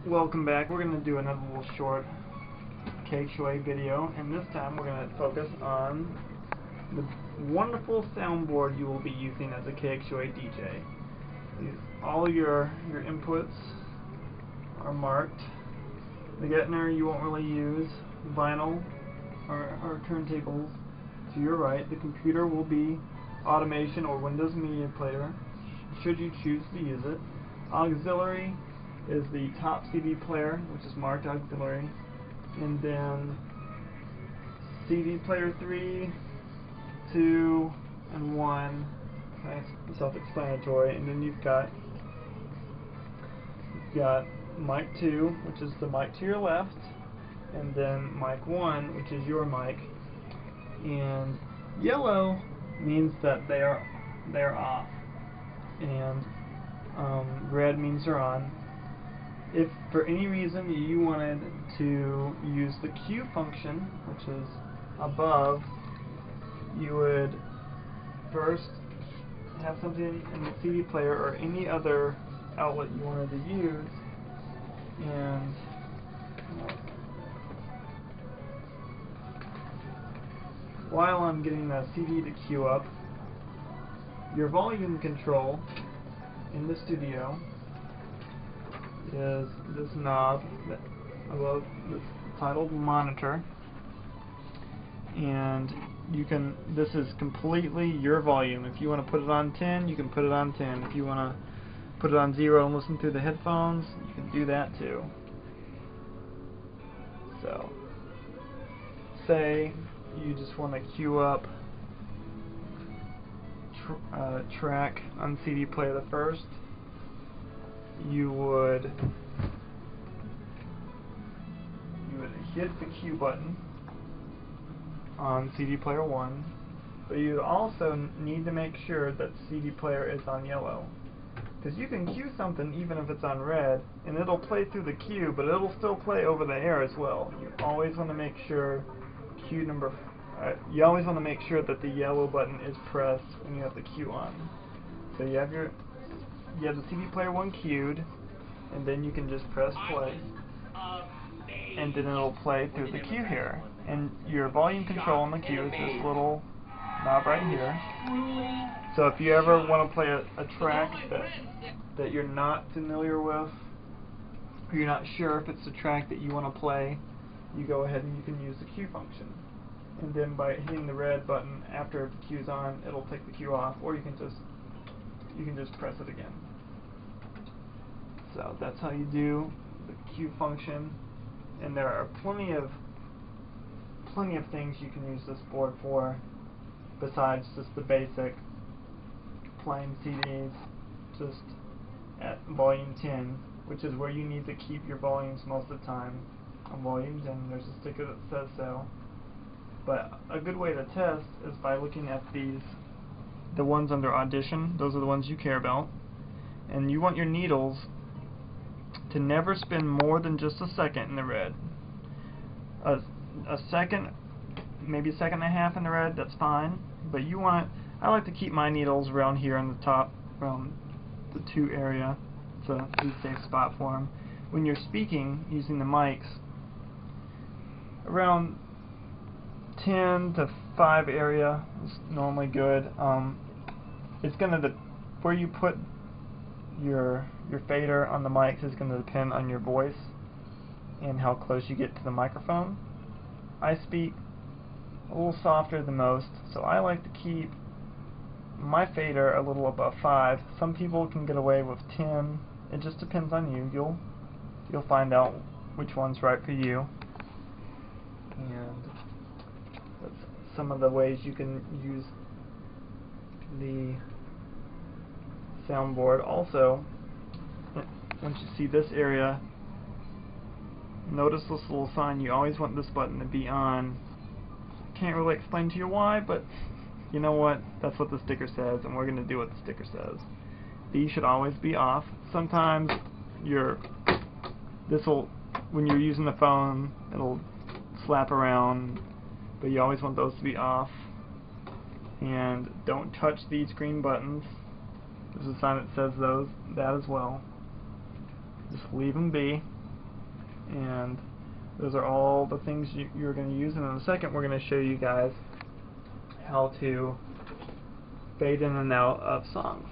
Welcome back. We're going to do another little short KXUA video, and this time we're going to focus on the wonderful soundboard you will be using as a KXUA DJ. All your inputs are marked. The Gettner you won't really use. Vinyl or turntables to your right. The computer will be automation or Windows Media Player, should you choose to use it. Auxiliary is the top CD player, which is marked auxiliary, and then CD player 3, 2, and 1, self-explanatory, and then you've got mic 2, which is the mic to your left, and then mic 1, which is your mic. And yellow means that they are off, and red means they're on. If for any reason you wanted to use the Q function, which is above, you would first have something in the CD player or any other outlet you wanted to use, and while I'm getting the CD to queue up, your volume control in the studio is this knob above this titled monitor, and this is completely your volume. If you want to put it on 10, you can put it on 10. If you want to put it on 0 and listen through the headphones, you can do that too. So say you just want to queue up track on CD player the first, you would hit the Q button on CD player 1, but you also need to make sure that CD player is on yellow, because you can cue something even if it's on red and it'll play through the queue, but it'll still play over the air as well. You always want to make sure you always want to make sure that the yellow button is pressed when you have the queue on. So you have the CD player 1 queued, and then you can just press play, and then it'll play through the queue here. And your volume control on the queue is this little knob right here. So if you ever want to play a track that you're not familiar with, or you're not sure if it's the track that you want to play, you go ahead and you can use the queue function. And then by hitting the red button after the queue's on, it'll take the queue off, or you can just press it again. So that's how you do the queue function, and there are plenty of things you can use this board for besides just the basic playing CDs just at volume 10, which is where you need to keep your volumes most of the time. On volume 10 there's a sticker that says so. But a good way to test is by looking at the ones under audition. Those are the ones you care about, and you want your needles to never spin more than just a second in the red. A second, maybe a second and a half in the red, that's fine, but I like to keep my needles around here on the top, around the 2 area. It's a safe spot for them. When you're speaking using the mics, around 10 to 5 area is normally good. It's gonna where you put your fader on the mics is going to depend on your voice and how close you get to the microphone. I speak a little softer than most, so I like to keep my fader a little above 5. Some people can get away with 10. It just depends on you. You'll find out which one's right for you. And that's some of the ways you can use the soundboard. Also, once you see this area, notice this little sign. You always want this button to be on. Can't really explain to you why, but you know what? That's what the sticker says, and we're going to do what the sticker says. These should always be off. Sometimes when you're using the phone, it'll slap around, but you always want those to be off. And don't touch these green buttons. There's a sign that says that as well. Just leave them be. and those are all the things you're going to use. And in a second we're going to show you guys how to fade in and out of songs.